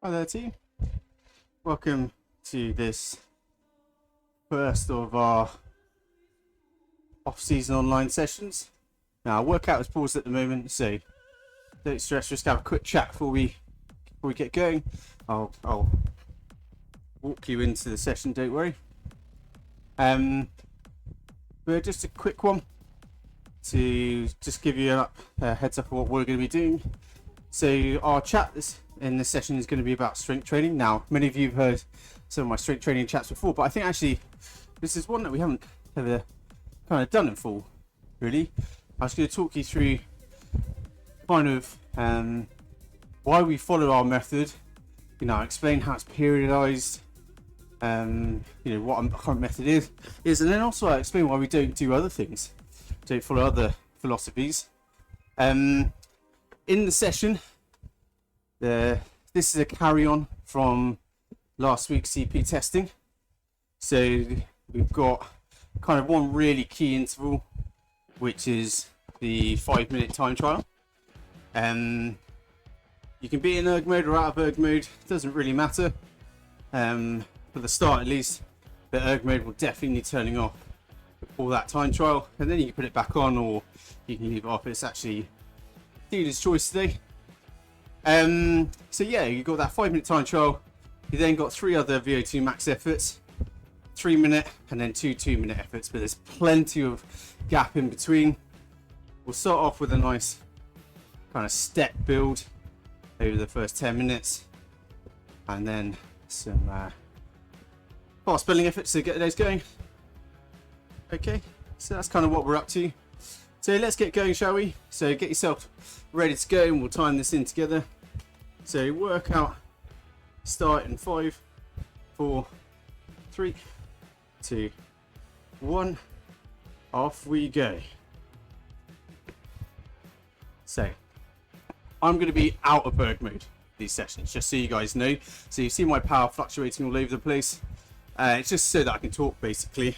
Hi there team, welcome to this first of our off-season online sessions. Now our workout is paused at the moment, so don't stress, just have a quick chat before we get going. I'll walk you into the session, don't worry. But just a quick one to just give you a heads up of what we're going to be doing. So our chat in this session is going to be about strength training. Now, many of you have heard some of my strength training chats before, but I think actually this is one that we haven't ever kind of done in full, really. I was going to talk you through kind of why we follow our method, explain how it's periodized, what our current method is, and then also I explain why we don't do other things, don't follow other philosophies. In the session, this is a carry-on from last week's CP testing. So we've got kind of one really key interval, which is the 5-minute time trial. You can be in erg mode or out of erg mode, doesn't really matter. For the start at least, the erg mode will definitely need turning off before that time trial, and then you can put it back on or you can leave it off. It's actually dealer's choice today. So yeah, you got that 5-minute time trial. You then got 3 other VO2 max efforts, 3-minute and then 2 2-minute efforts, but there's plenty of gap in between. We'll start off with a nice kind of step build over the first 10 minutes, and then some fast building efforts to get those going. Okay, so that's kind of what we're up to. So let's get going, shall we? So get yourself ready to go and we'll time this in together. So workout start in 5, 4, 3, 2, 1. Off we go. So I'm going to be out of erg mode these sessions, just so you guys know. So you see my power fluctuating all over the place. It's just so that I can talk, basically.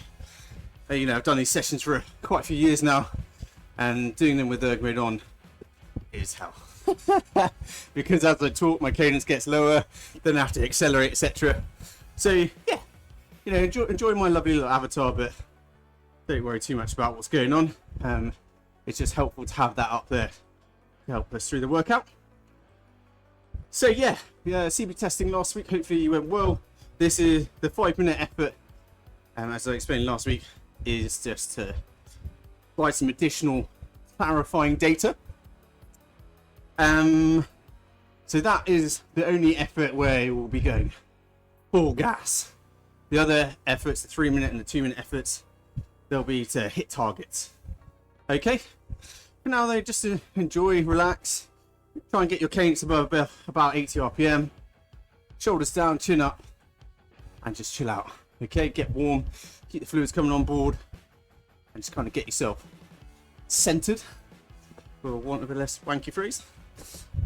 I've done these sessions for quite a few years now, and doing them with erg mode on is hell. Because as I talk, my cadence gets lower, then I have to accelerate, etc. So yeah, enjoy my lovely little avatar, but don't worry too much about what's going on. It's just helpful to have that up there to help us through the workout. So yeah, CB testing last week, hopefully you went well. This is the 5-minute effort, as I explained last week, is just to provide some additional clarifying data. So that is the only effort where we'll be going full gas. The other efforts, the 3-minute and the 2-minute efforts, they'll be to hit targets. Okay, for now though, just to enjoy, relax, try and get your cadence above about 80 RPM, shoulders down, chin up, and just chill out. Okay, get warm, keep the fluids coming on board, and just kind of get yourself centered, for want of a less wanky phrase.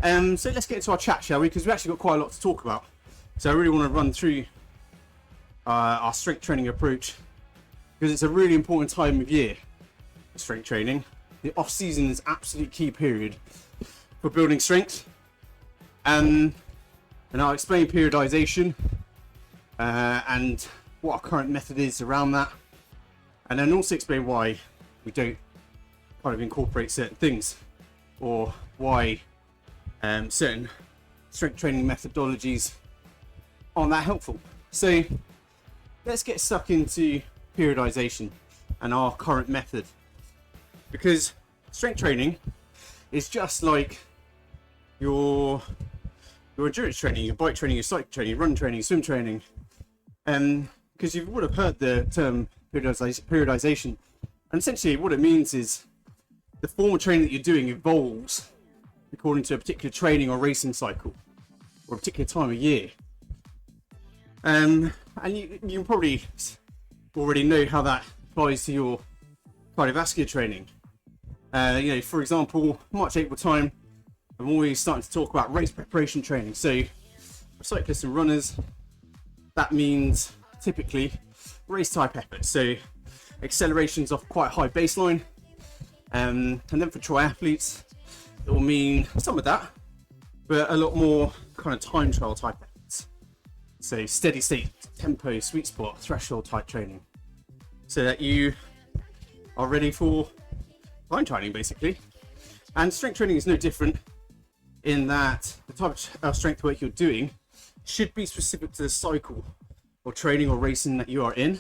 So let's get into our chat, shall we? Because we've actually got quite a lot to talk about. So I really want to run through our strength training approach, because it's a really important time of year for strength training. The off season is absolute key period for building strength. And I'll explain periodization and what our current method is around that, and then also explain why we don't kind of incorporate certain things, or why certain strength training methodologies aren't that helpful. So let's get stuck into periodization and our current method, because strength training is just like your endurance training, your bike training, your cycle training, run training, swim training. Because you would have heard the term periodization, and essentially what it means is the form of training that you're doing evolves according to a particular training or racing cycle or a particular time of year. And you probably already know how that applies to your cardiovascular training. For example, March, April time, I'm always starting to talk about race preparation training. So for cyclists and runners, that means typically race type efforts. So accelerations off quite a high baseline. And then for triathletes, it will mean some of that, but a lot more kind of time trial type So steady state, tempo, sweet spot, threshold type training, so that you are ready for line training basically. And strength training is no different in that the type of strength work you're doing should be specific to the cycle or training or racing that you are in.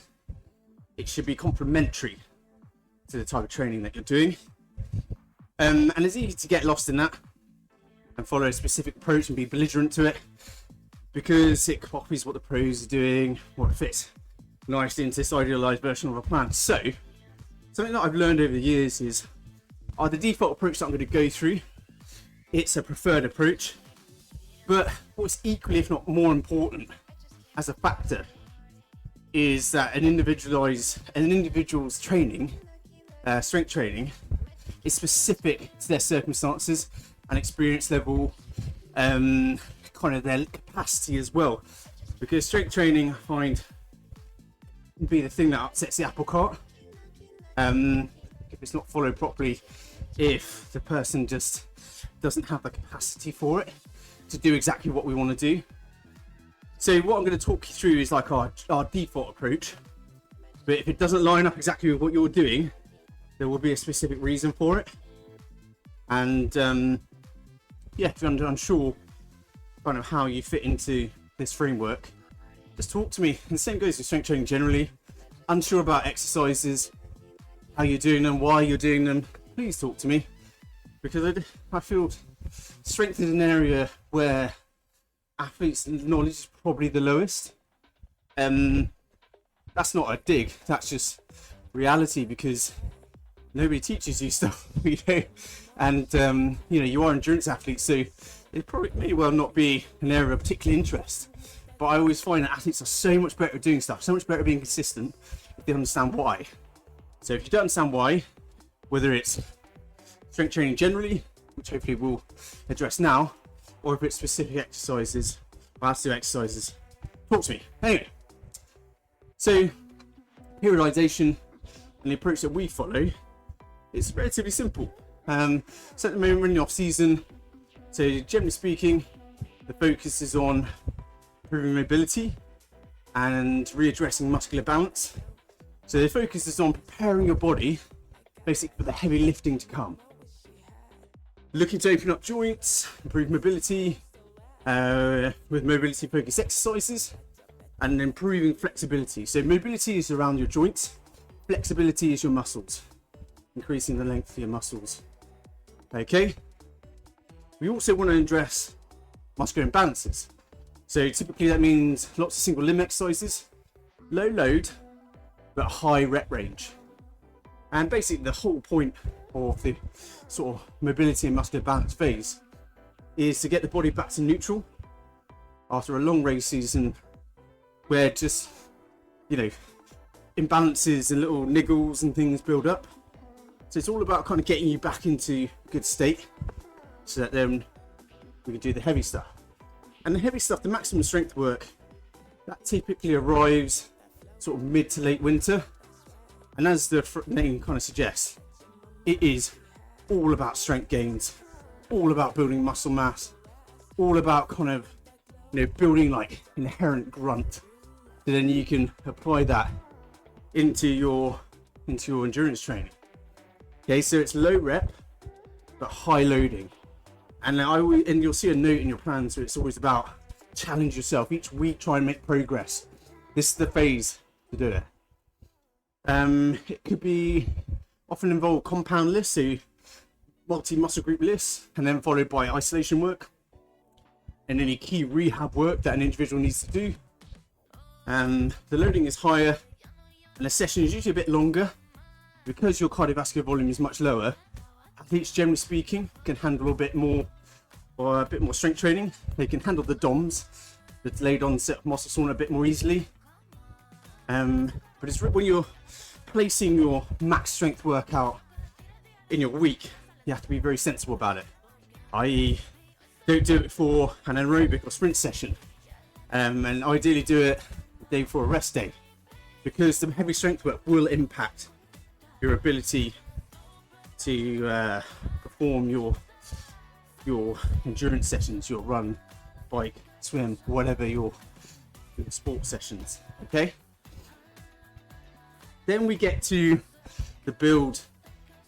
It should be complementary to the type of training that you're doing. And it's easy to get lost in that and follow a specific approach and be belligerent to it, because it copies what the pros are doing, what fits nicely into this idealized version of a plan. So something that I've learned over the years is the default approach that I'm going to go through, it's a preferred approach, but what's equally, if not more important as a factor, is that an individual's training, strength training, is specific to their circumstances and experience level, kind of their capacity as well. Because strength training, I find, can be the thing that upsets the apple cart if it's not followed properly, if the person just doesn't have the capacity for it to do exactly what we want to do. So what I'm going to talk you through is like our default approach, but if it doesn't line up exactly with what you're doing, there will be a specific reason for it. And yeah, if you're unsure kind of how you fit into this framework, just talk to me. And the same goes with strength training generally. Unsure about exercises, how you're doing them, why you're doing them, please talk to me, because I feel strength is an area where athletes' knowledge is probably the lowest. That's not a dig, that's just reality, because nobody teaches you stuff, you know, and you know, you are endurance athletes, so it probably may well not be an area of particular interest. But I always find that athletes are so much better at doing stuff, so much better at being consistent if they understand why. So if you don't understand why, whether it's strength training generally, which hopefully we'll address now, or if it's specific exercises, or how to do exercises, talk to me. Anyway, so periodization and the approach that we follow is relatively simple. So at the moment we're in the off season, so generally speaking, the focus is on improving mobility and readdressing muscular balance. So the focus is on preparing your body basically for the heavy lifting to come. Looking to open up joints, improve mobility with mobility focused exercises, and improving flexibility. So mobility is around your joints, flexibility is your muscles, increasing the length of your muscles. Okay. We also want to address muscular imbalances. So typically that means lots of single limb exercises, low load, but high rep range. And basically the whole point of the sort of mobility and muscular balance phase is to get the body back to neutral after a long race season where just, you know, imbalances and little niggles and things build up. So it's all about kind of getting you back into a good state so that then we can do the heavy stuff. And the heavy stuff, the maximum strength work, that typically arrives sort of mid to late winter. And as the name kind of suggests, it is all about strength gains, all about building muscle mass, all about kind of, you know, building like inherent grunt. So then you can apply that into your endurance training. Okay, so it's low rep, but high loading. And you'll see a note in your plan, so it's always about challenge yourself. Each week, try and make progress. This is the phase to do it. It could be often involve compound lifts, so multi-muscle group lifts, and then followed by isolation work and any key rehab work that an individual needs to do. The loading is higher and the session is usually a bit longer because your cardiovascular volume is much lower. Athletes, generally speaking, can handle a bit more strength training. They can handle the DOMs, the delayed onset of muscle soreness, a bit more easily. But it's when you're placing your max strength workout in your week, you have to be very sensible about it. I.e., don't do it for an aerobic or sprint session, and ideally do it the day before a rest day, because the heavy strength work will impact your ability to perform your endurance sessions, your run, bike, swim, whatever your in the sports sessions. Okay. Then we get to the build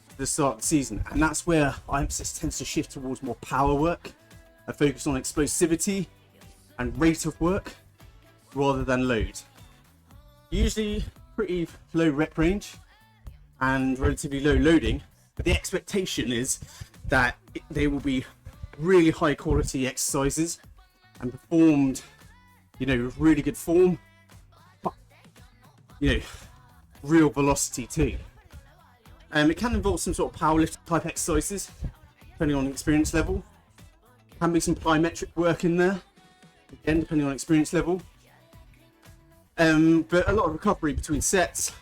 to the start of the season, and that's where our emphasis tends to shift towards more power work, a focus on explosivity and rate of work rather than load. Usually pretty low rep range and relatively low loading, but the expectation is that they will be really high quality exercises and performed, with really good form, but, real velocity too. It can involve some sort of powerlift type exercises, depending on experience level. Can be some plyometric work in there, again depending on experience level. But a lot of recovery between sets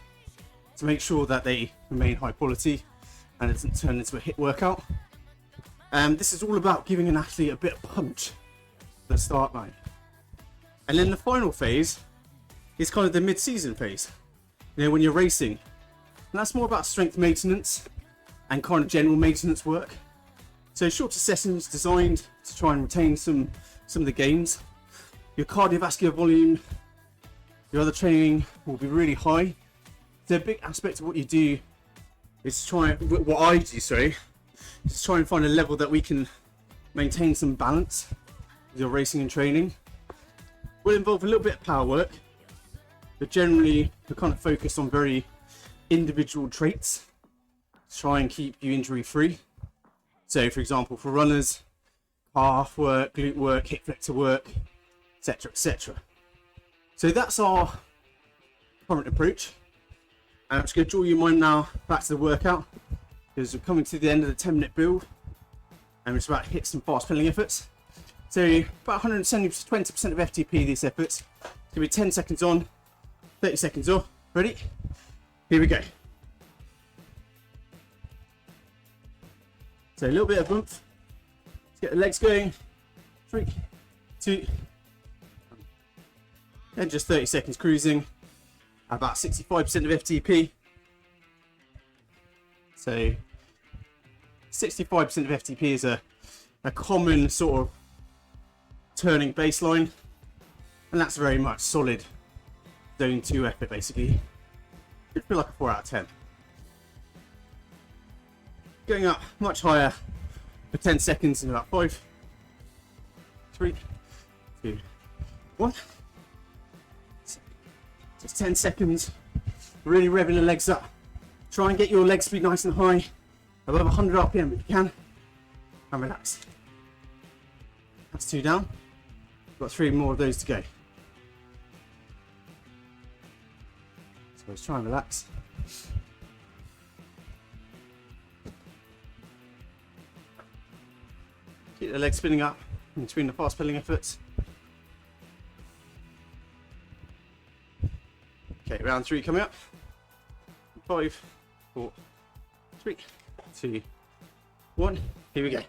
to make sure that they remain high quality and it doesn't turn into a HIIT workout. This is all about giving an athlete a bit of punch at the start line. And then the final phase is kind of the mid-season phase, when you're racing. And that's more about strength maintenance and kind of general maintenance work. So shorter sessions designed to try and retain some of the gains. Your cardiovascular volume, your other training will be really high. So a big aspect of what you do is try and find a level that we can maintain some balance with your racing and training. Will involve a little bit of power work, but generally we're kind of focused on very individual traits to try and keep you injury free. So for example, for runners, calf work, glute work, hip flexor work, etc, etc. So that's our current approach. And I'm just going to draw your mind now back to the workout, because we're coming to the end of the 10-minute build and it's about to hit some fast pedaling efforts. So about 170 to 20% of FTP these efforts. It's going to be 10 seconds on, 30 seconds off. Ready? Here we go. So a little bit of bump. Let's get the legs going. 3, 2, and just 30 seconds cruising. About 65% of FTP. So 65% of FTP is a common sort of turning baseline, and that's very much solid zone 2 effort basically. Should feel like a 4 out of 10. Going up much higher for 10 seconds in about 5, 3, 2, 1. Just 10 seconds, really revving the legs up. Try and get your leg speed nice and high, above 100 RPM if you can, and relax. That's 2 down. Got 3 more of those to go. So let's try and relax. Keep the legs spinning up in between the fast pedaling efforts. Okay, round 3 coming up. 5, 4, 3, 2, 1. Here we go.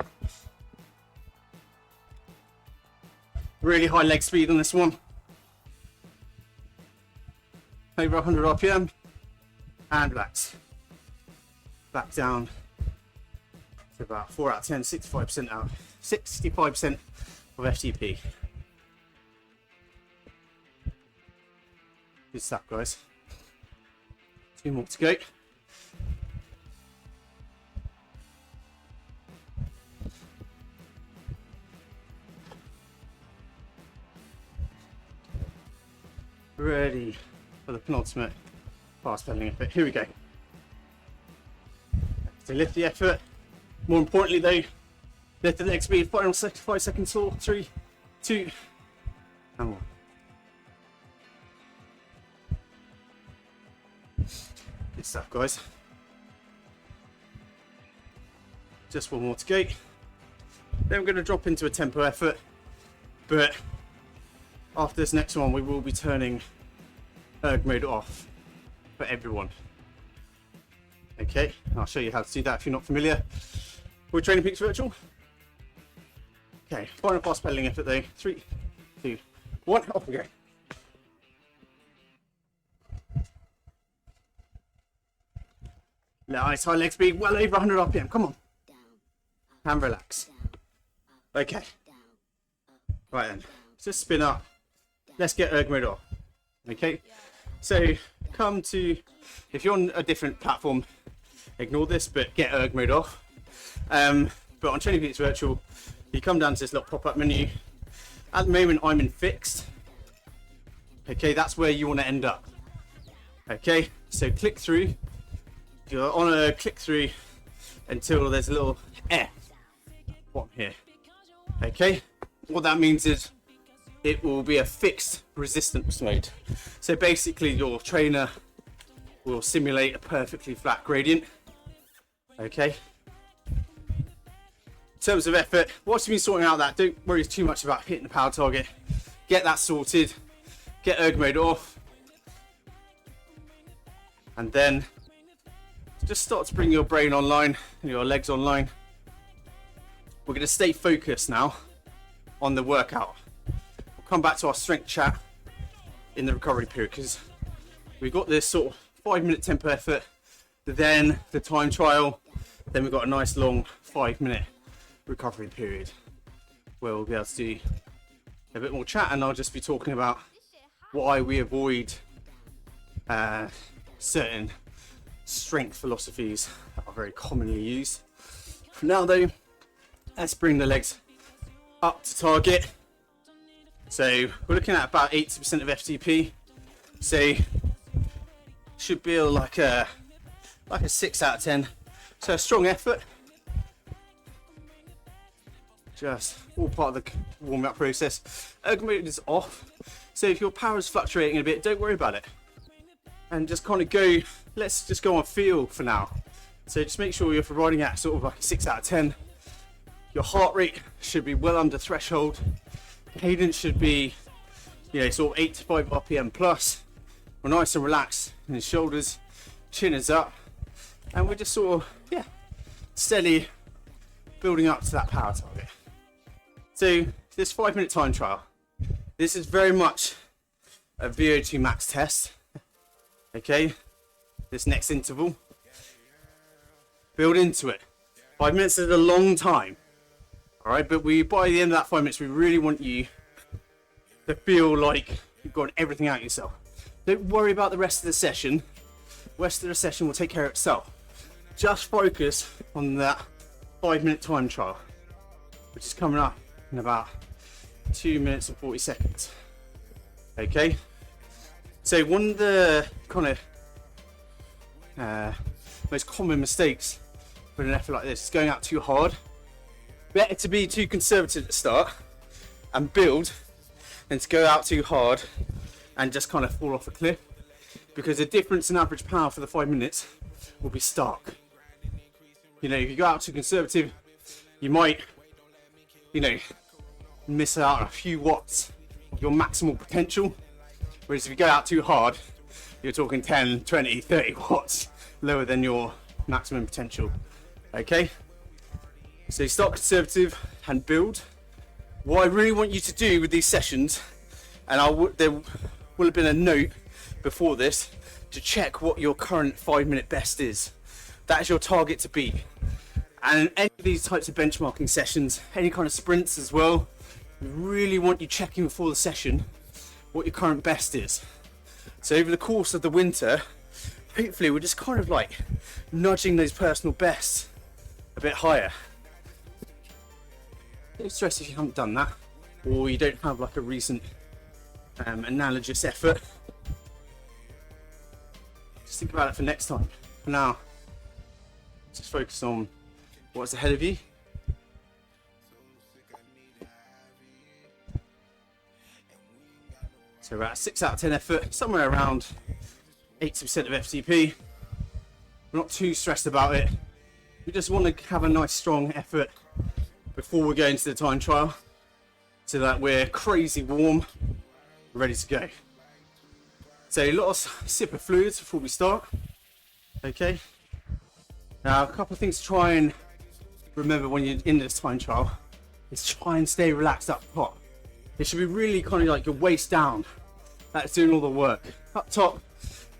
Really high leg speed on this one. Over 100 RPM. And relax. Back down to about 4 out of 10, 65% out. 65% of FTP. Good stuff, guys. 2 more to go. Ready for the penultimate fast pedaling effort. Here we go. So lift the effort. More importantly though, lift the leg speed. Final 5 seconds or 3, 2, and 1. Good stuff, guys. Just 1 more to go. Then we're going to drop into a tempo effort, but after this next one we will be turning erg mode off for everyone. Okay, I'll show you how to do that if you're not familiar with Training Peaks Virtual. Okay, final fast pedaling effort though. 3, 2, 1, off we go. Nice high leg speed, well over 100 RPM. Come on. And relax. Okay. Right then. Just spin up let's get erg mode off. Okay, so come to, if you're on a different platform, ignore this, but get erg mode off. But on Training Peaks Virtual, you come down to this little pop-up menu. At the moment, I'm in fixed. Okay, that's where you want to end up. Okay, so click through. You're on a click through until there's a little F bottom here. Okay, what that means is it will be a fixed resistance mode. So basically your trainer will simulate a perfectly flat gradient. Okay. In terms of effort, once you've been sorting out that, don't worry too much about hitting the power target. Get that sorted, get erg mode off, and then just start to bring your brain online and your legs online. We're going to stay focused now on the workout. We'll come back to our strength chat in the recovery period, because we've got this sort of 5-minute tempo effort, then the time trial, then we've got a nice long 5-minute recovery period where we'll be able to do a bit more chat, and I'll just be talking about why we avoid certain strength philosophies that are very commonly used. For now though, let's bring the legs up to target. So we're looking at about 80% of FTP, so should be like a 6 out of 10. So a strong effort, just all part of the warming up process. Erg mode is off, so if your power is fluctuating a bit, don't worry about it, and just kind of go, let's just go on feel for now. So just make sure you're providing at sort of like a 6 out of 10. Your heart rate should be well under threshold. Cadence should be, you know, sort of 8 to 5 RPM plus. We're nice and relaxed in the shoulders, chin is up, and we're just sort of, yeah, steady building up to that power target. So this 5-minute time trial, this is very much a VO2 max test. Okay, this next interval, build into it. 5 minutes is a long time, all right, but by the end of that 5 minutes, we really want you to feel like you've got everything out of yourself. Don't worry about the rest of the session. The rest of the session will take care of itself. Just focus on that 5-minute time trial, which is coming up in about 2 minutes and 40 seconds. Okay, so one of the kind of most common mistakes with an effort like this is going out too hard. Better to be too conservative at the start and build than to go out too hard and just kind of fall off a cliff, because the difference in average power for the 5 minutes will be stark. You know, if you go out too conservative, you might, you know, miss out on a few watts of your maximal potential, whereas if you go out too hard, you're talking 10, 20, 30 watts lower than your maximum potential. Okay, so start conservative and build. What I really want you to do with these sessions, and there will have been a note before this to check what your current 5-minute best is. That is your target to beat. And in any of these types of benchmarking sessions, any kind of sprints as well, we really want you checking before the session what your current best is. So over the course of the winter, hopefully we're just kind of like nudging those personal bests a bit higher. Don't stress if you haven't done that, or you don't have like a recent analogous effort. Just think about it for next time. For now, just focus on what's ahead of you. So we're at a 6 out of 10 effort, somewhere around 80% of FTP. We're not too stressed about it. We just want to have a nice strong effort before we go into the time trial, so that we're crazy warm, ready to go. So a lot of sip of fluids before we start. Okay. Now a couple of things to try and remember when you're in this time trial is try and stay relaxed up top. It should be really kind of like your waist down. That's doing all the work. Up top,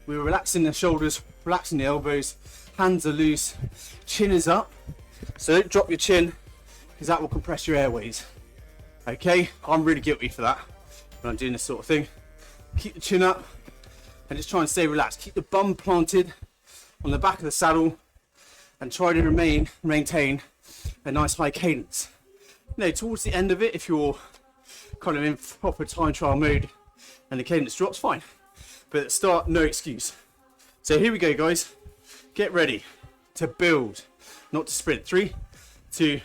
we're relaxing the shoulders, relaxing the elbows, hands are loose, chin is up. So don't drop your chin, because that will compress your airways. Okay, I'm really guilty for that. when I'm doing this sort of thing. Keep the chin up and just try and stay relaxed. Keep the bum planted on the back of the saddle and try to maintain a nice high cadence. Now, towards the end of it, if you're kind of in proper time trial mode and the cadence drops, fine. But at the start, no excuse. So here we go, guys. Get ready to build, not to sprint. 3, 2,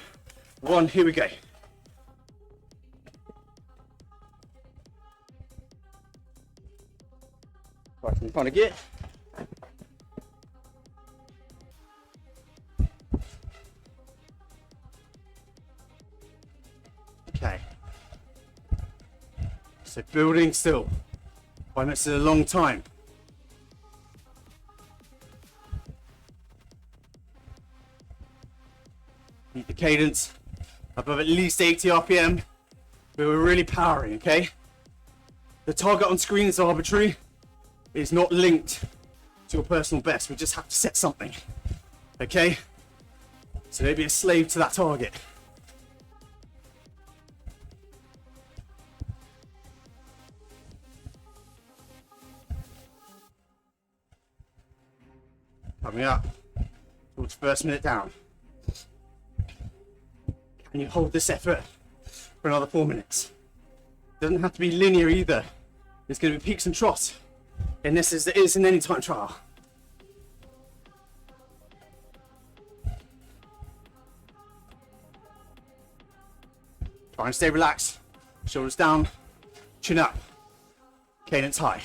1, here we go. Right in front of gear. Okay. So building still. 5 minutes is a long time. Keep the cadence above at least 80 RPM, but we're really powering, okay? The target on screen is arbitrary. It's not linked to your personal best. We just have to set something, okay? So don't be a slave to that target. Coming up towards first minute down. Can you hold this effort for another 4 minutes? Doesn't have to be linear either. There's going to be peaks and troughs in this as there is in any time trial. Try and stay relaxed. Shoulders down, chin up, cadence high.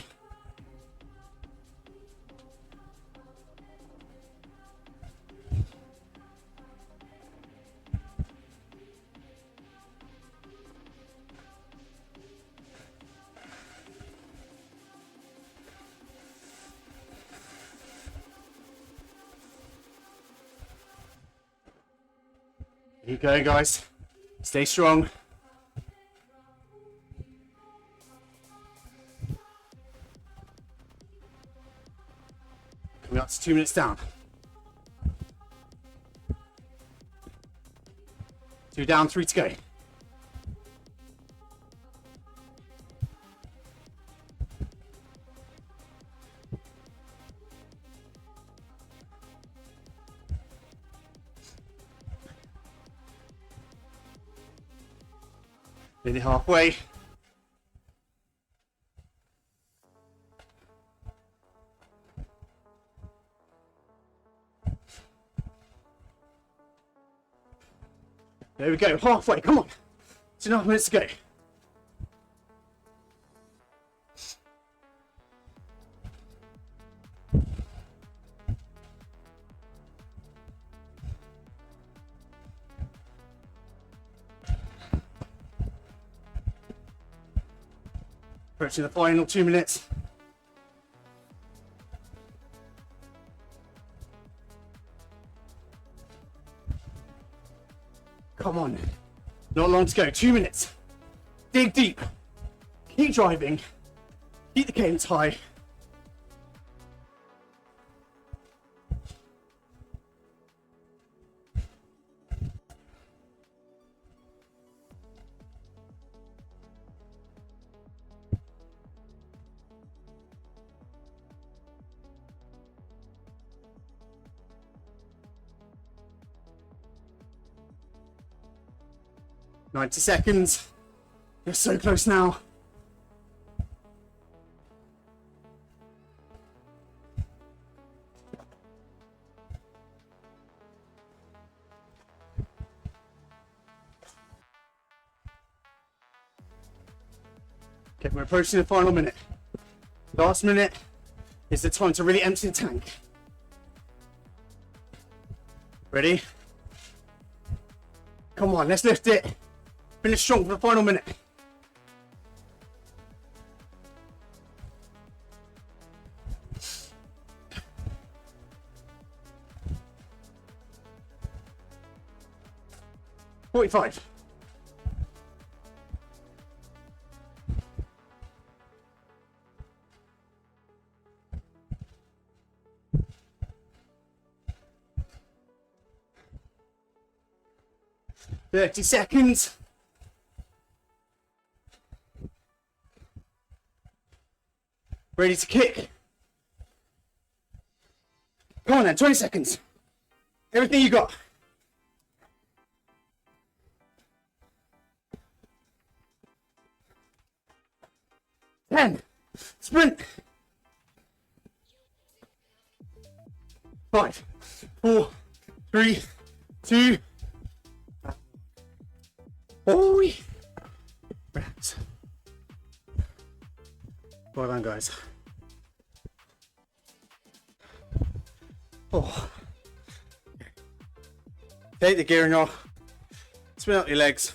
Keep going, guys. Stay strong. Coming up to 2 minutes down. 2 down, 3 to go. Nearly halfway. There we go, halfway, come on. 2.5 minutes to go. Approaching the final 2 minutes. Come on. Not long to go. 2 minutes. Dig deep. Keep driving. Keep the cadence high. "90 seconds. You're so close now." Okay, we're approaching the final minute. Last minute is the time to really empty the tank. Ready? Come on, let's lift it. Finish strong for the final minute. "45. 30 seconds. Ready to kick. Come on then, 20 seconds. Everything you got. 10. Sprint. 5, 4, 3, 2. Oh, relax. Well done, guys. Oh. Take the gearing off. Spin up your legs.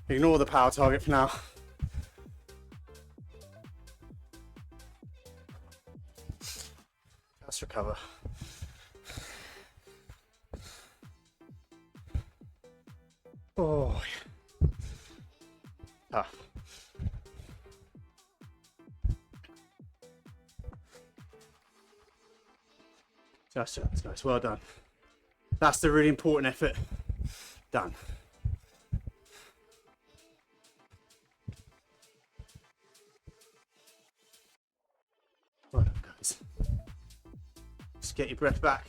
Ignore the power target for now. Just recover. Oh, tough. Just guys, well done. That's the really important effort. Done. Well done, guys. Just get your breath back.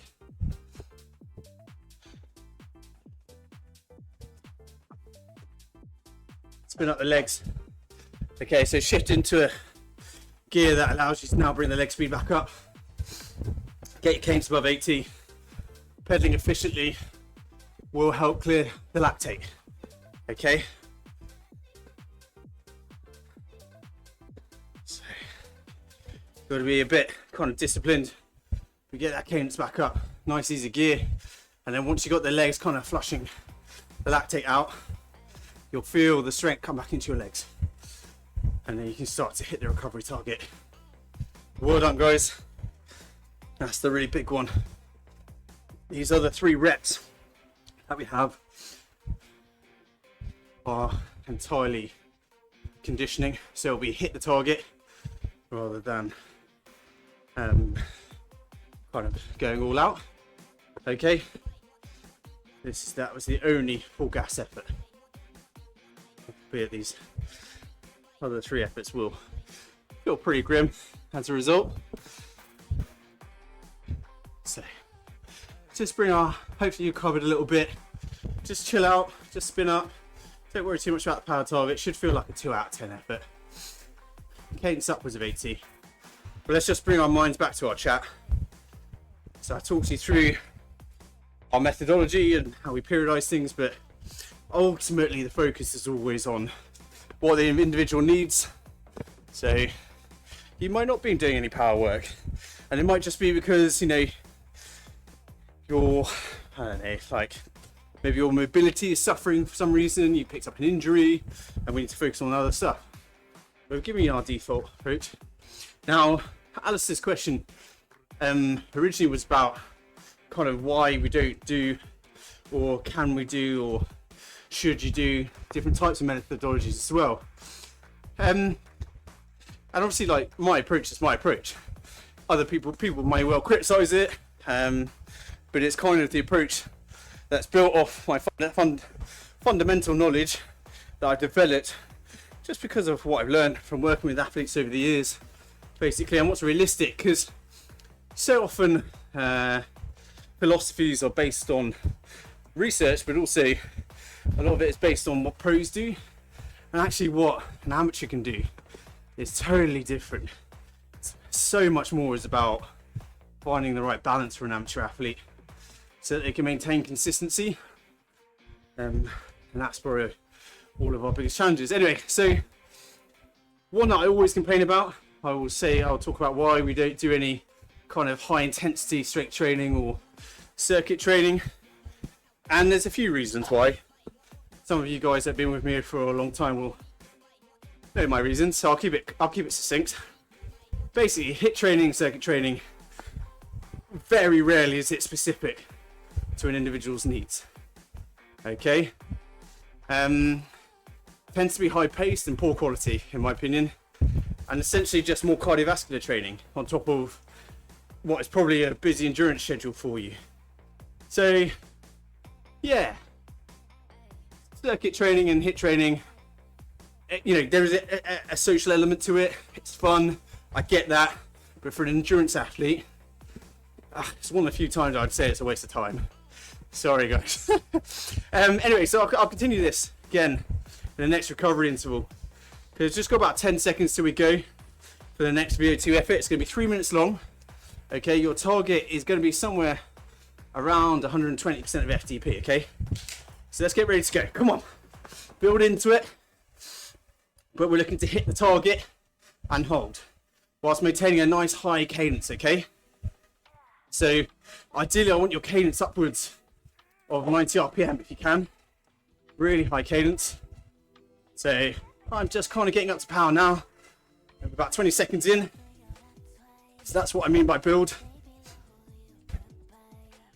Spin up the legs. Okay, so shift into a gear that allows you to now bring the leg speed back up. Get your cadence above 80. Pedaling efficiently will help clear the lactate. Okay. So, got to be a bit kind of disciplined. We get that cadence back up. Nice easy gear. And then once you got the legs kind of flushing the lactate out, you'll feel the strength come back into your legs. And then you can start to hit the recovery target. Well done, guys. That's the really big one. These other 3 reps that we have are entirely conditioning. So it'll be hit the target rather than kind of going all out. Okay. That was the only full gas effort. But these other 3 efforts will feel pretty grim as a result. So just bring our, hopefully you covered a little bit. Just chill out, just spin up. Don't worry too much about the power target. It should feel like a 2 out of 10 effort. Cadence upwards of 80. But let's just bring our minds back to our chat. So I talked you through our methodology and how we periodize things, but ultimately the focus is always on what the individual needs. So you might not be doing any power work, and it might just be because, you know, your, I don't know, like maybe your mobility is suffering for some reason, you picked up an injury and we need to focus on other stuff. But we're giving you our default approach. Now, Alice's question originally was about kind of why we don't do, or can we do, or should you do different types of methodologies as well. And obviously, like, my approach is my approach. Other people may well criticize it, but it's kind of the approach that's built off my fundamental knowledge that I've developed just because of what I've learned from working with athletes over the years, basically, and what's realistic, because so often philosophies are based on research, but also a lot of it is based on what pros do, and actually what an amateur can do is totally different. So much more is about finding the right balance for an amateur athlete so that they can maintain consistency, and that's probably all of our biggest challenges. Anyway, so one that I always complain about, I'll talk about why we don't do any kind of high intensity strength training or circuit training, and there's a few reasons why. Some of you guys that have been with me for a long time will know my reasons, so I'll keep it succinct. Basically, HIIT training, circuit training, very rarely is it specific to an individual's needs. Okay, tends to be high paced and poor quality, in my opinion, and essentially just more cardiovascular training on top of what is probably a busy endurance schedule for you. So yeah, circuit training and HIIT training, you know, there is a social element to it. It's fun. I get that, but for an endurance athlete, it's one of the few times I'd say it's a waste of time. Sorry, guys. Anyway, so I'll continue this again in the next recovery interval. Okay, it's just got about 10 seconds till we go for the next VO2 effort. It's going to be 3 minutes long. Okay, your target is going to be somewhere around 120% of FTP. Okay, so let's get ready to go. Come on, build into it. But we're looking to hit the target and hold whilst maintaining a nice high cadence. Okay, so ideally I want your cadence upwards of 90 RPM if you can. Really high cadence. So I'm just kind of getting up to power now. I'm about 20 seconds in. So that's what I mean by build.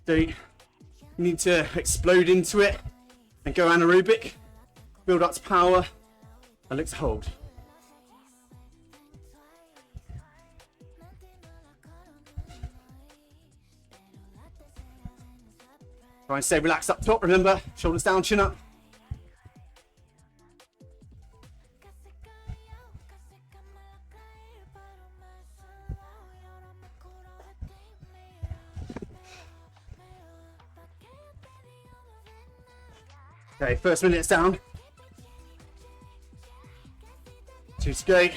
So you need to explode into it and go anaerobic, build up to power, and look to hold. Try and stay relaxed up top, remember, shoulders down, chin up. Okay, first minute's down. 2 to go.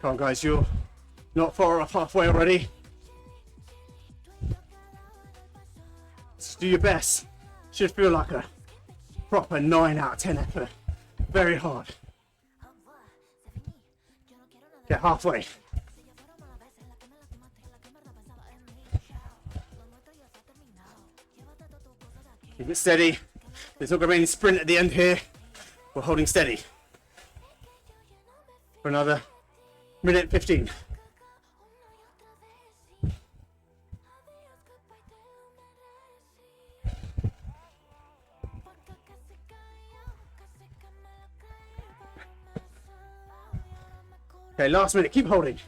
Come on, guys, you're not far off halfway already. Just do your best. Should feel like a proper 9 out of 10 effort. Very hard. Get halfway. Keep it steady. There's not going to be any sprint at the end here. We're holding steady for another minute 15. Okay, last minute, keep holding.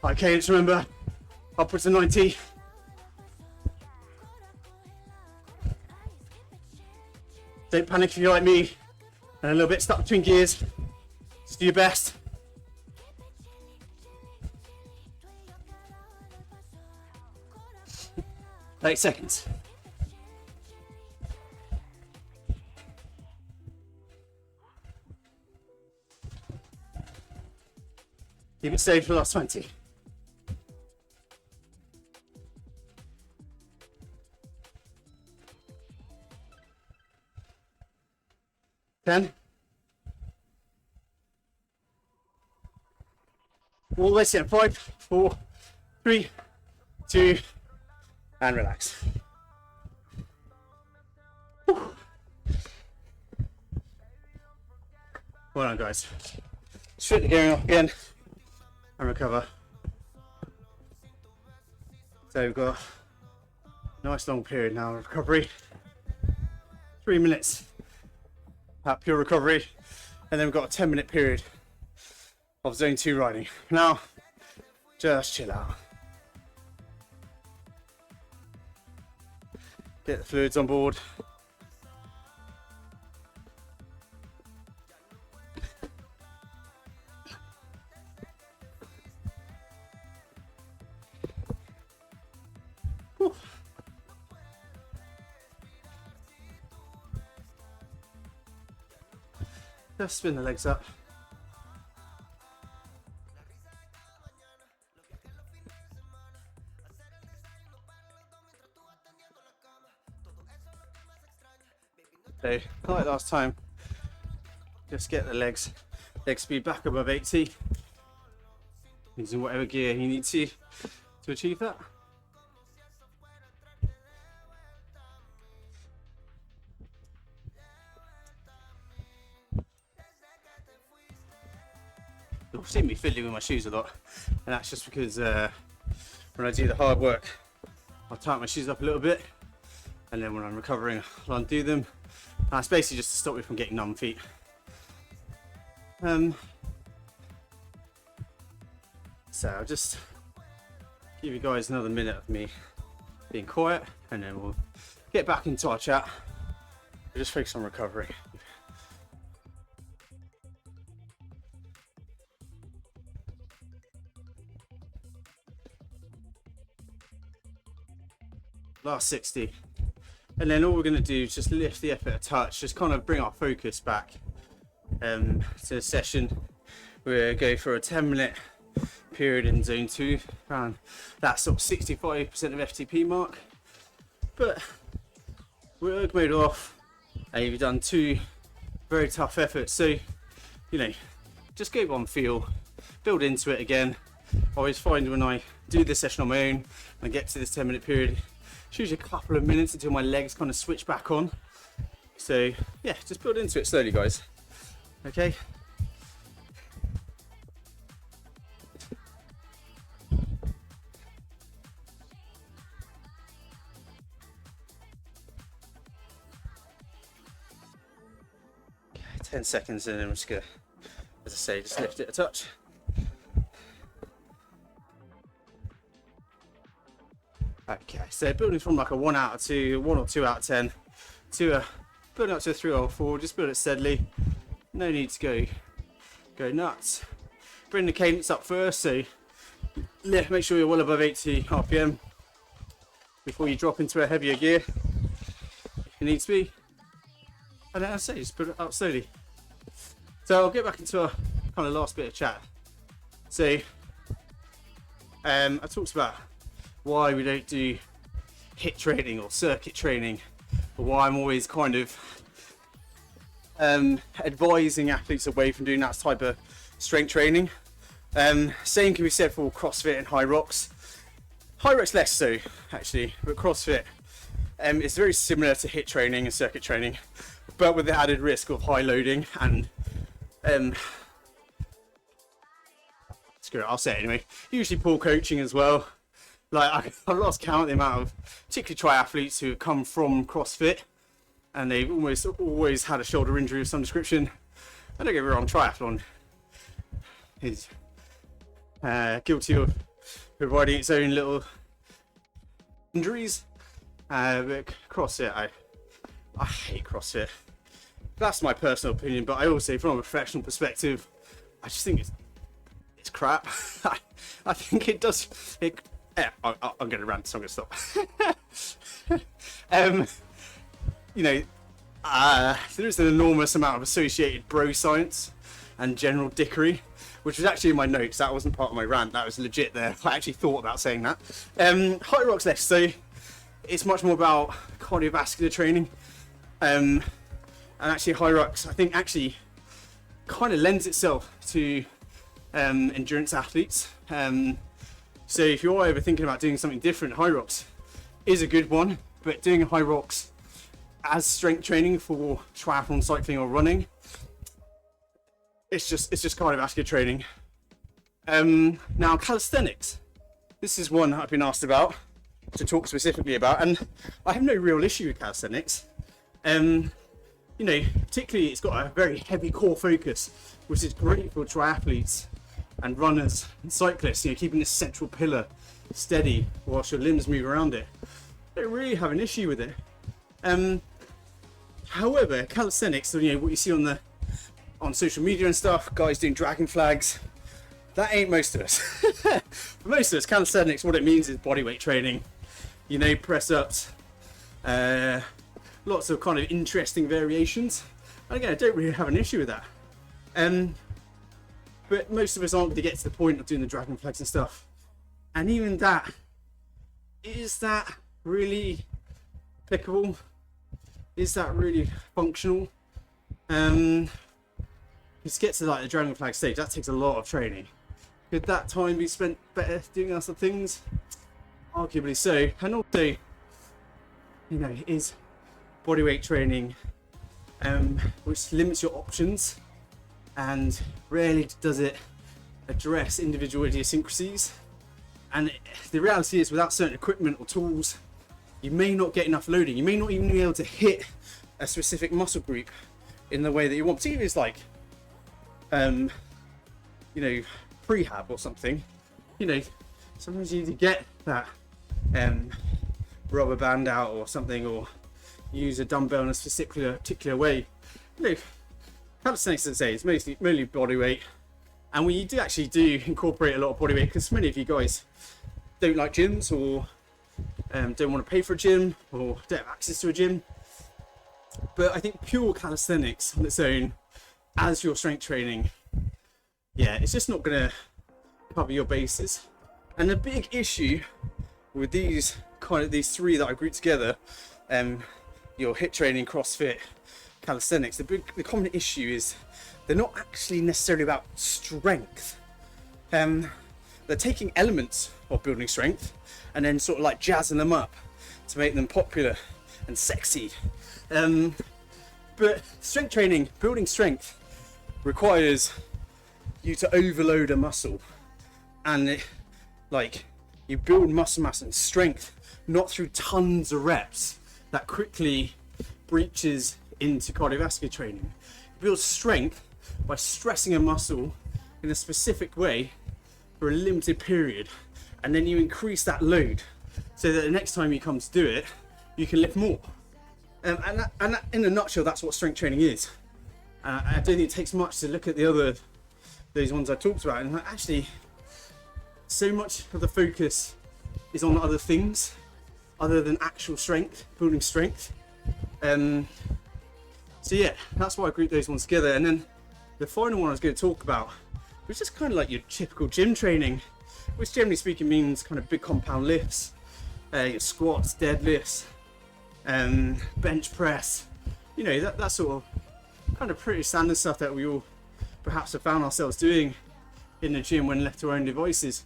Okay, let's remember, upwards to 90. Don't panic if you're like me and a little bit stuck between gears. Just do your best. Eight seconds. Keep it steady for the last 20. 10. All the way to 5, 4, 3, 2, and relax. Whew. Well done, guys. Straight the gearing off again and recover. So we've got a nice long period now of recovery. 3 minutes at pure recovery, and then we've got a 10-minute period of zone 2 riding. Now, just chill out. Get the fluids on board. Whew. Just spin the legs up. So, like last time, just get the leg speed back above 80, using whatever gear you need to achieve that. You'll see me fiddling with my shoes a lot, and that's just because when I do the hard work, I'll tighten my shoes up a little bit, and then when I'm recovering, I'll undo them. That's basically just to stop me from getting numb feet. So I'll just give you guys another minute of me being quiet, and then we'll get back into our chat. We'll just focus on recovery. Last 60. And then all we're going to do is just lift the effort a touch, just kind of bring our focus back to the session. We'll go for a 10-minute period in zone 2, around that sort of 65% of FTP mark. But we're erg mode off, and you've done 2 very tough efforts. So, you know, just go on feel, build into it again. I always find when I do this session on my own, and I get to this 10-minute period, it's usually a couple of minutes until my legs kind of switch back on. So yeah, just build into it slowly, guys. Okay. Okay, 10 seconds, and then I'm just gonna, as I say, just lift it a touch. Okay, so building from like a 1 out of 2, 1 or 2 out of 10, to building up to a 3 or 4, just build it steadily. No need to go nuts. Bring the cadence up first, so make sure you're well above 80 RPM before you drop into a heavier gear if you need to be. And then, as I say, just put it up slowly. So I'll get back into a kind of last bit of chat. So I talked about why we don't do HIIT training or circuit training, or why I'm always kind of advising athletes away from doing that type of strength training. Same can be said for CrossFit and high rocks. High rocks less so, actually, but CrossFit is very similar to HIIT training and circuit training, but with the added risk of high loading and screw it, I'll say it anyway. Usually poor coaching as well. Like, I've lost count of the amount of particularly triathletes who have come from CrossFit and they've almost always had a shoulder injury of some description. And don't get me wrong, triathlon is guilty of providing its own little injuries. But CrossFit, I hate CrossFit. That's my personal opinion, but I also, from a professional perspective, I just think it's crap. I think it does. Yeah, I'm going to rant, so I'm going to stop. You know, there is an enormous amount of associated bro science and general dickery, which was actually in my notes. That wasn't part of my rant. That was legit there. I actually thought about saying that. High rocks less, so it's much more about cardiovascular training. And actually high rocks, I think, actually kind of lends itself to endurance athletes. So if you're ever thinking about doing something different, high rocks is a good one, but doing high rocks as strength training for triathlon, cycling or running, it's just cardiovascular training. Now calisthenics, this is one I've been asked about to talk specifically about, and I have no real issue with calisthenics. You know, particularly it's got a very heavy core focus, which is great for triathletes and runners and cyclists, you know, keeping this central pillar steady whilst your limbs move around it. I don't really have an issue with it. However, calisthenics, you know, what you see on social media and stuff, guys doing dragon flags, that ain't most of us. For most of us, calisthenics, what it means is bodyweight training. You know, press ups, lots of kind of interesting variations. And again, I don't really have an issue with that. But most of us aren't going to get to the point of doing the dragon flags and stuff. And even that, is that really applicable? Is that really functional? To get to like the dragon flag stage, that takes a lot of training. Could that time be spent better doing other things? Arguably so. And also, you know, is bodyweight training, which limits your options, and rarely does it address individual idiosyncrasies. And the reality is, without certain equipment or tools, you may not get enough loading. You may not even be able to hit a specific muscle group in the way that you want. Particularly, it's like you know, prehab or something, you know, sometimes you need to get that rubber band out or something, or use a dumbbell in a particular way. You know, calisthenics, as I say, is mainly body weight, and we do incorporate a lot of body weight, because many of you guys don't like gyms, or don't want to pay for a gym, or don't have access to a gym. But I think pure calisthenics on its own, as your strength training, yeah, it's just not going to cover your bases. And the big issue with these three that I grouped together, your HIIT training, CrossFit, calisthenics, the common issue is they're not actually necessarily about strength. They're taking elements of building strength and then sort of like jazzing them up to make them popular and sexy. But strength training, building strength, requires you to overload a muscle, and you build muscle mass and strength not through tons of reps that quickly breaches into cardiovascular training. You build strength by stressing a muscle in a specific way for a limited period, and then you increase that load so that the next time you come to do it, you can lift more. And that, in a nutshell, that's what strength training is. I don't think it takes much to look at those ones I talked about, and actually so much of the focus is on other things other than actual strength, building strength. So yeah, that's why I grouped those ones together. And then the final one I was going to talk about was just kind of like your typical gym training, which generally speaking means kind of big compound lifts, your squats, deadlifts, bench press, you know, that sort of kind of pretty standard stuff that we all perhaps have found ourselves doing in the gym when left to our own devices.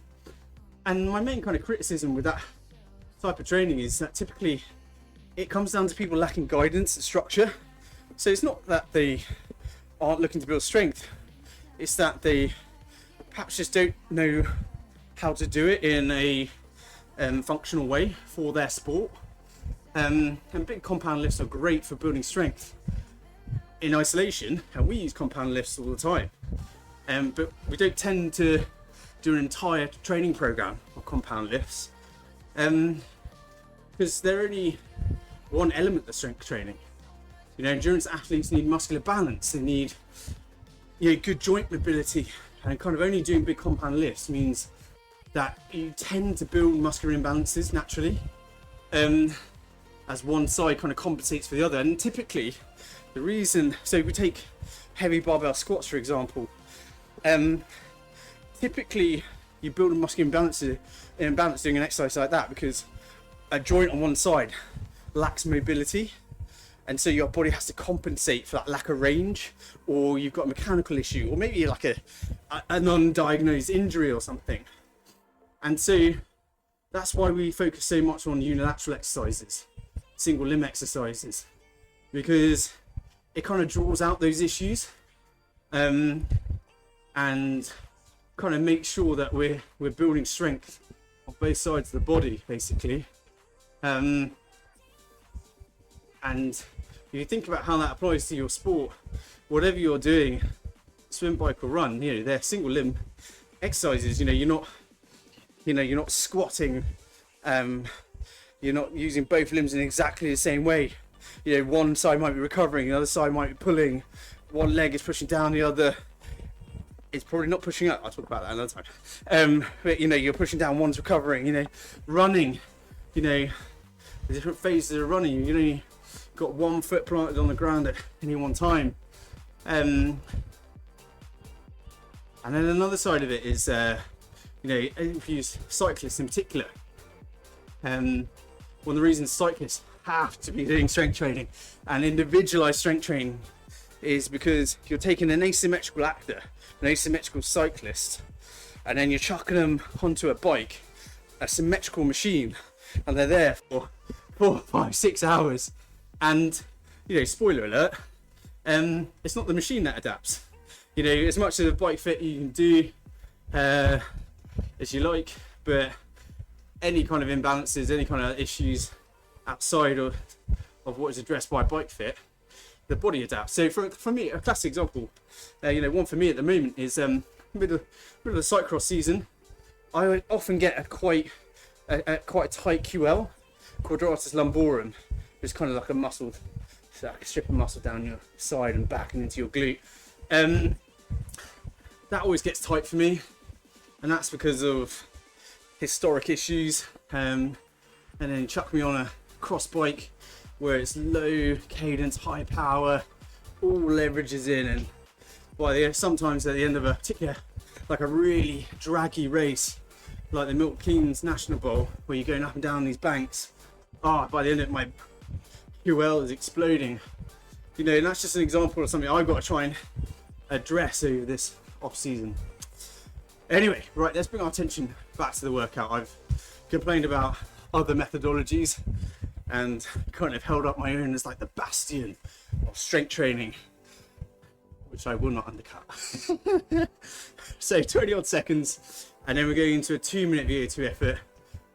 And my main kind of criticism with that type of training is that typically it comes down to people lacking guidance and structure. So it's not that they aren't looking to build strength, it's that they perhaps just don't know how to do it in a functional way for their sport. And big compound lifts are great for building strength in isolation, and we use compound lifts all the time. But we don't tend to do an entire training program of compound lifts, because they're only one element of strength training. You know, endurance athletes need muscular balance, they need, you know, good joint mobility, and kind of only doing big compound lifts means that you tend to build muscular imbalances naturally, as one side kind of compensates for the other. And typically the reason, so if we take heavy barbell squats for example, typically you build a muscular imbalance doing an exercise like that because a joint on one side lacks mobility, and so your body has to compensate for that lack of range, or you've got a mechanical issue, or maybe like a non-diagnosed injury or something. And so that's why we focus so much on unilateral exercises, single limb exercises, because it kind of draws out those issues, and kind of makes sure that we're building strength on both sides of the body, basically. And if you think about how that applies to your sport, whatever you're doing, swim, bike or run, you know, they're single limb exercises. You know, you're not squatting, you're not using both limbs in exactly the same way. You know, one side might be recovering, the other side might be pulling, one leg is pushing down, the other is probably not pushing up. I'll talk about that another time. But you know, you're pushing down, one's recovering. You know, running, you know, the different phases of running, you know, you've got one foot planted on the ground at any one time. And then another side of it is, you know, if you use cyclists in particular, one of the reasons cyclists have to be doing strength training and individualized strength training is because you're taking an asymmetrical actor, an asymmetrical cyclist, and then you're chucking them onto a bike, a symmetrical machine, and they're there for 4, 5, 6 hours. And, you know, spoiler alert, it's not the machine that adapts. You know, as much of a bike fit you can do as you like, but any kind of imbalances, any kind of issues outside of what is addressed by bike fit, the body adapts. So for me, a classic example, one for me at the moment is middle of the cyclocross season. I often get a quite tight QL, quadratus lumborum. It's kind of like a muscle, like a strip of muscle down your side and back and into your glute. That always gets tight for me, and that's because of historic issues. And then chuck me on a cross bike where it's low cadence, high power, all leverages in, and sometimes at the end of a particular, like a really draggy race, like the Milton Keynes National Bowl, where you're going up and down these banks, by the end of it, my QL is exploding. And that's just an example of something I've got to try and address over this off season. Anyway, right, let's bring our attention back to the workout. I've complained about other methodologies and kind of held up my own as like the bastion of strength training, which I will not undercut. So 20 odd seconds, and then we're going into a 2-minute VO2 effort.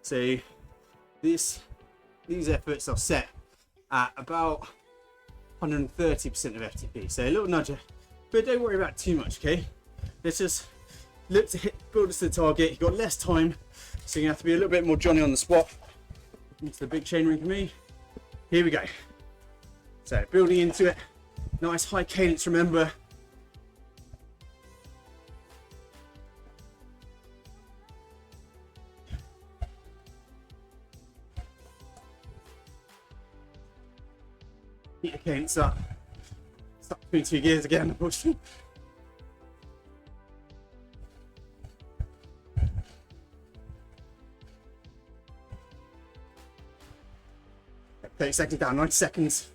So these efforts are set at about 130% of FTP. So a little nudger, but don't worry about too much, okay? Let's just look to build us to the target. You've got less time, so you have to be a little bit more Johnny on the spot. Into the big chain ring for me. Here we go. So building into it, nice high cadence, remember. Keep the cadence up. Stuck between 2 gears again, unfortunately. Okay, 30 seconds down, 90 seconds.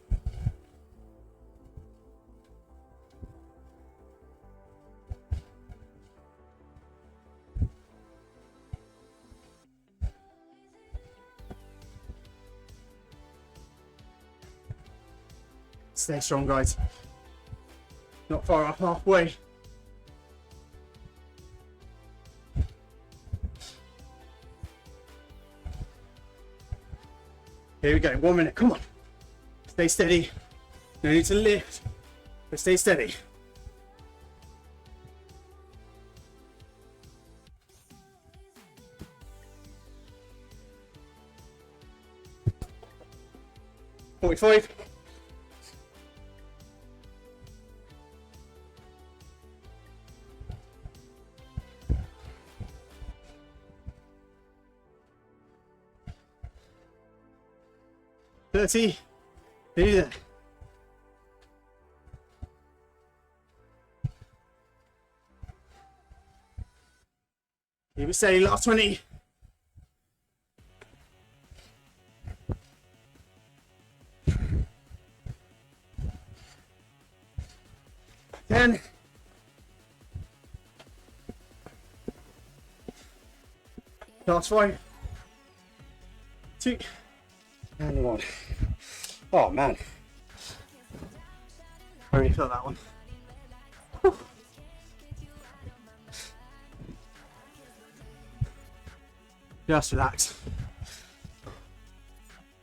Stay strong, guys. Not far off halfway. Here we go, 1 minute, come on. Stay steady. No need to lift, but stay steady. $45. $30. Do that. Keep it steady, last 20. Ten. Last 5. 2. And 1. Oh man. I already felt that one. Whew. Just relax.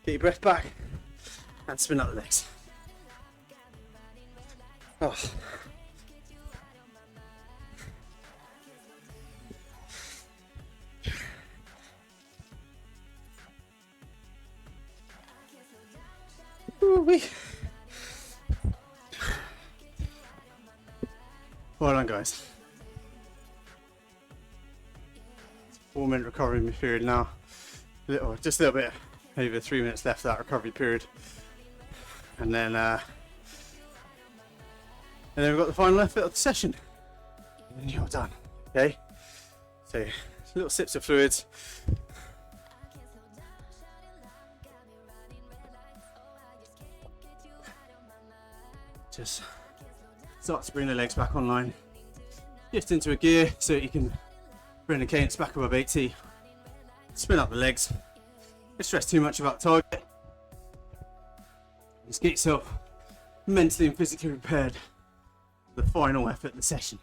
Get your breath back and spin up the legs. Oh. Ooh-wee. Well done, guys. 4-minute recovery period now. Just a little bit over 3 minutes left of that recovery period, and then we've got the final effort of the session, and you're done. Okay, so little sips of fluids. Just start to bring the legs back online. Shift into a gear so that you can bring the cadence back above 80. Spin up the legs. Don't stress too much about the target. Just get yourself mentally and physically prepared for the final effort of the session.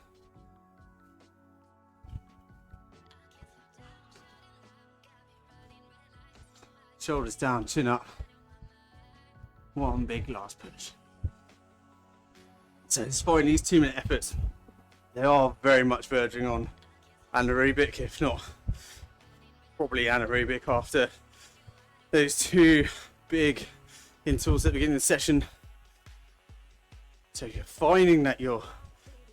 Shoulders down, chin up. One big last push. So despite these 2-minute efforts, they are very much verging on anaerobic, if not probably anaerobic after those 2 big intervals at the beginning of the session. So if you're finding that you're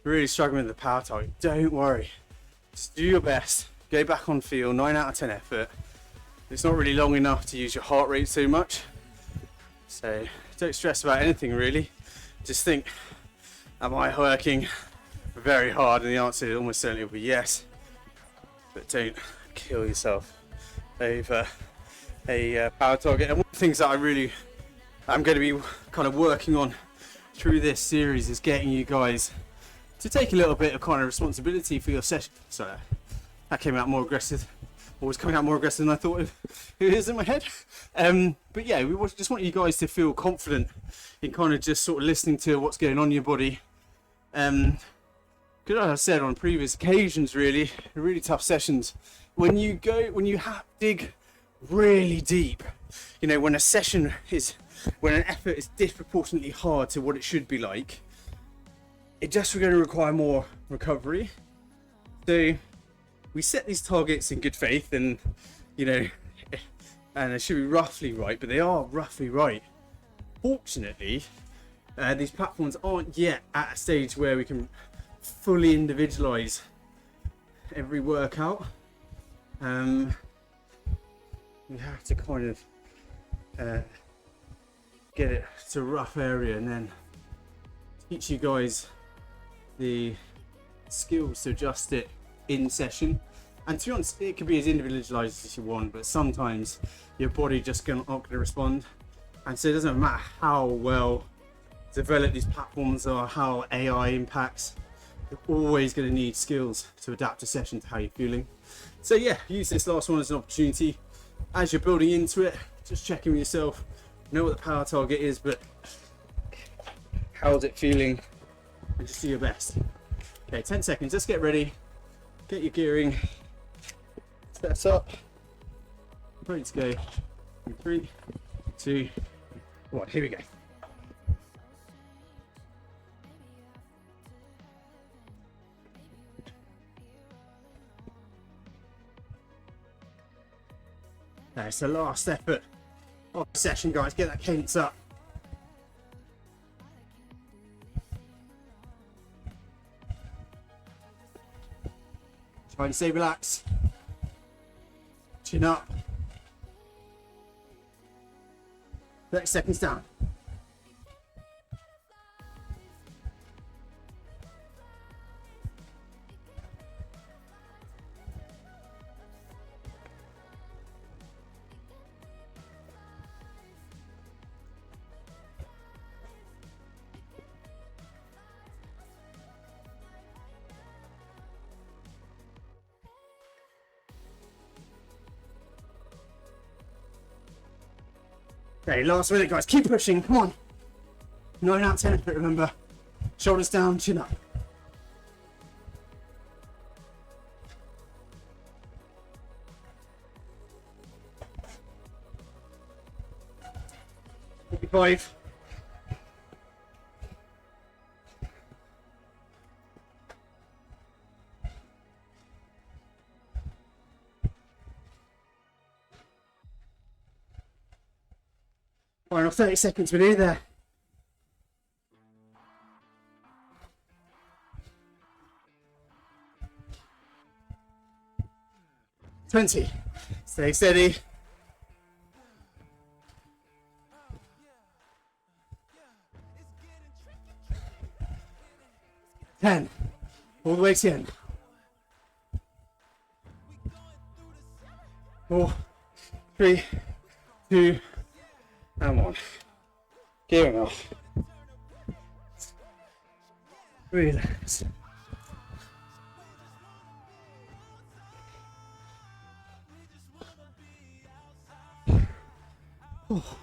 really struggling with the power target, don't worry. Just do your best. Go back on feel, 9 out of 10 effort. It's not really long enough to use your heart rate so much. So don't stress about anything really. Just think, am I working very hard? And the answer almost certainly will be yes. But don't kill yourself over a power target. And one of the things that I'm going to be kind of working on through this series is getting you guys to take a little bit of kind of responsibility for your session. Sorry, that came out more aggressive. Always coming out more aggressive than I thought it is in my head. But yeah, we just want you guys to feel confident in kind of just sort of listening to what's going on in your body. Because as I said on previous occasions, really tough sessions, when you dig really deep, you know, when an effort is disproportionately hard to what it should be like, it just going to require more recovery. So we set these targets in good faith, and you know, and it should be roughly right, but they are roughly right. Fortunately, these platforms aren't yet at a stage where we can fully individualize every workout. We have to kind of get it to a rough area and then teach you guys the skills to adjust it in session. And to be honest, it can be as individualized as you want, but sometimes your body just not going to respond. And so it doesn't matter how well developed these platforms are, how AI impacts, you're always going to need skills to adapt a session to how you're feeling. So yeah, use this last one as an opportunity. As you're building into it, just checking with yourself, know what the power target is, but how's it feeling, and just do your best. Okay, 10 seconds, let's get ready, get your gearing set up, ready to go. 3, 2, 1, here we go. It's the last effort of the session, guys. Get that cadence up. Try and stay relaxed. Chin up. 30 seconds down. Okay, last minute, guys. Keep pushing. Come on. 9 out of 10 effort, remember. Shoulders down, chin up. Five. Final 30 seconds, we're nearly there. $20. Stay steady. 10. All the way to the end. 4, 3, 2, and 1. Gearing off. Relax. Oh.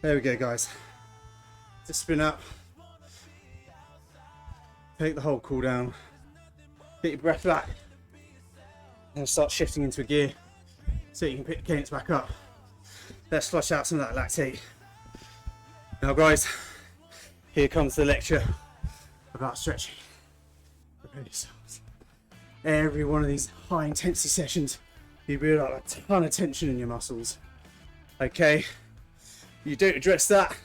There we go, guys. Just spin up. Take the whole cool down. Get your breath back. And start shifting into a gear so you can pick the cadence back up. Let's flush out some of that lactate. Now guys, here comes the lecture about stretching. Prepare yourselves. Every one of these high intensity sessions, you build up a ton of tension in your muscles. Okay, you don't address that,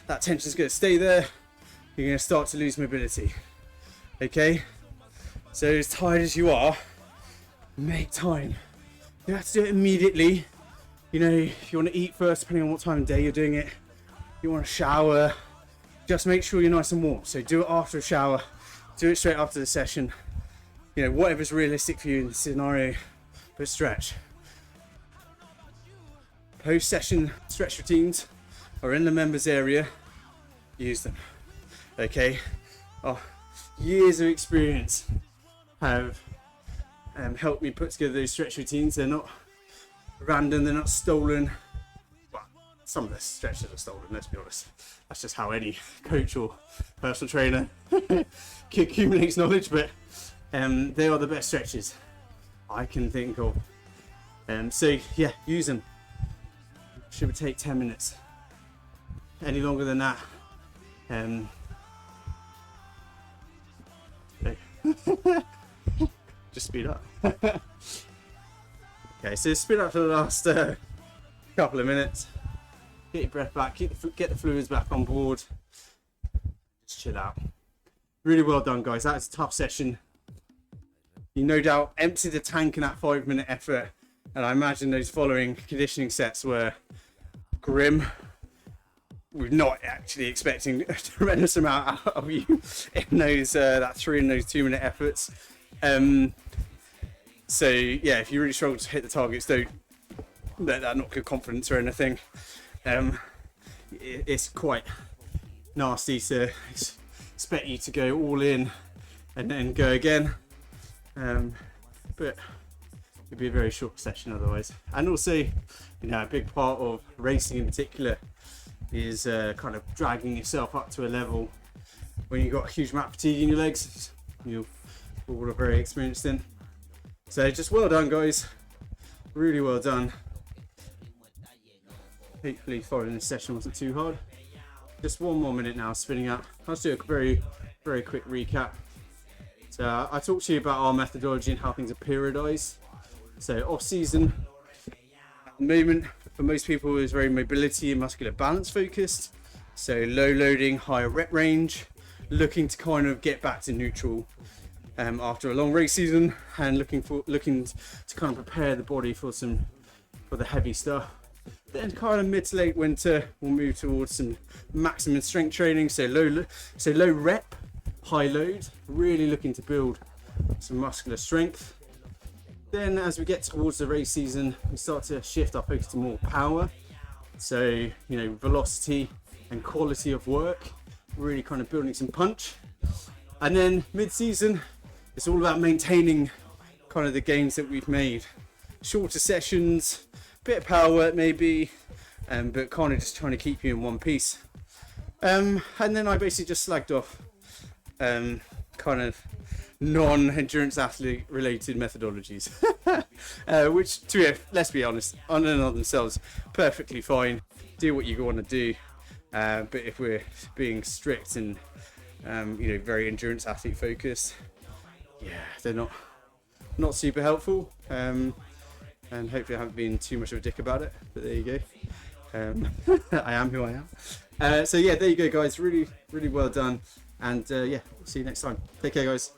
that tension's going to stay there. You're going to start to lose mobility. Okay, so as tired as you are, make time. You have to do it immediately. You know, if you want to eat first, depending on what time of day you're doing it, you want to shower, just make sure you're nice and warm. So do it after a shower, do it straight after the session. You know, whatever's realistic for you in the scenario, but stretch. Post-session stretch routines are in the members area, use them. Okay, oh, years of experience have helped me put together those stretch routines. They're not random, they're not stolen. Well, some of the stretches are stolen, let's be honest. That's just how any coach or personal trainer accumulates knowledge, but they are the best stretches I can think of. So yeah, use them. Should take 10 minutes. Any longer than that, just speed up. Okay, so speed up for the last couple of minutes. Get your breath back, get the fluids back on board. Just chill out. Really well done, guys. That is a tough session. You no doubt emptied the tank in that 5-minute effort, and I imagine those following conditioning sets were grim. We're not actually expecting a tremendous amount out of you in those that 3 and those 2-minute efforts. So yeah, if you really struggle to hit the targets, don't let that knock your confidence or anything. It's quite nasty to expect you to go all in and then go again, but it'd be a very short session otherwise. And also, you know, a big part of racing in particular is kind of dragging yourself up to a level when you've got a huge amount of fatigue in your legs. You're all very experienced in. So just well done, guys. Really well done. Hopefully following this session wasn't too hard. Just 1 more minute now, spinning up. Let's do a very quick recap. So I talked to you about our methodology and how things are periodized. So off season, at the moment, for most people, is very mobility and muscular balance focused. So low loading, higher rep range, looking to kind of get back to neutral after a long race season, and looking to kind of prepare the body for the heavy stuff. Then kind of mid to late winter, we'll move towards some maximum strength training. So low rep, high load, really looking to build some muscular strength. Then as we get towards the race season, we start to shift our focus to more power. So, you know, velocity and quality of work, really kind of building some punch. And then mid-season, it's all about maintaining kind of the gains that we've made. Shorter sessions, bit of power work maybe, but kind of just trying to keep you in one piece. And then I basically just slagged off kind of non-endurance athlete related methodologies, which, let's be honest, on and on themselves, perfectly fine. Do what you want to do, but if we're being strict and you know, very endurance athlete focused, yeah, they're not super helpful. And hopefully I haven't been too much of a dick about it, but there you go. I am who I am. So yeah, there you go, guys. Really well done, and yeah, see you next time. Take care, guys.